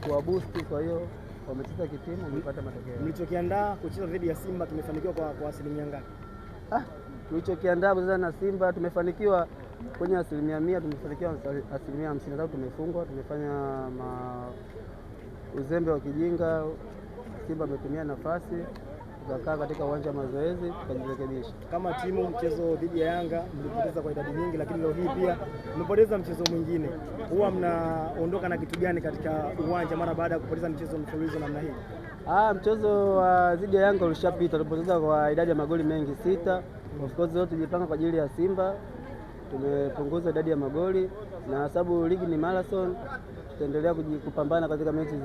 kuwa boost. Kwa hiyo wamecheza kitimu, wamepata matokeo. Mlichokiandaa kucheza dhidi ya Simba kimefanikiwa kwa asilimia ngapi? Tulichokiandaa kucheza na Simba tumefanikiwa kwenye 100%, tumefanikiwa 50%. Tumefungwa, tumefanya uzembe wa kijinga. Simba ametumia nafasi, tukakaa katika uwanja wa mazoezi tukajirekebisha. Kama timu, mchezo dhidi ya Yanga mlipoteza kwa idadi nyingi, lakini leo hii pia mmepoteza mchezo mwingine. Huwa mnaondoka na kitu gani katika uwanja mara baada ya kupoteza mchezo mfululizo namna hii? Mchezo wa dhidi ya Yanga ulishapita, tulipoteza kwa idadi ya magoli mengi 6. Of course leo tujipanga kwa ajili ya Simba, tumepunguza idadi ya magoli, na sababu ligi ni marathon, tutaendelea kupambana katika mechi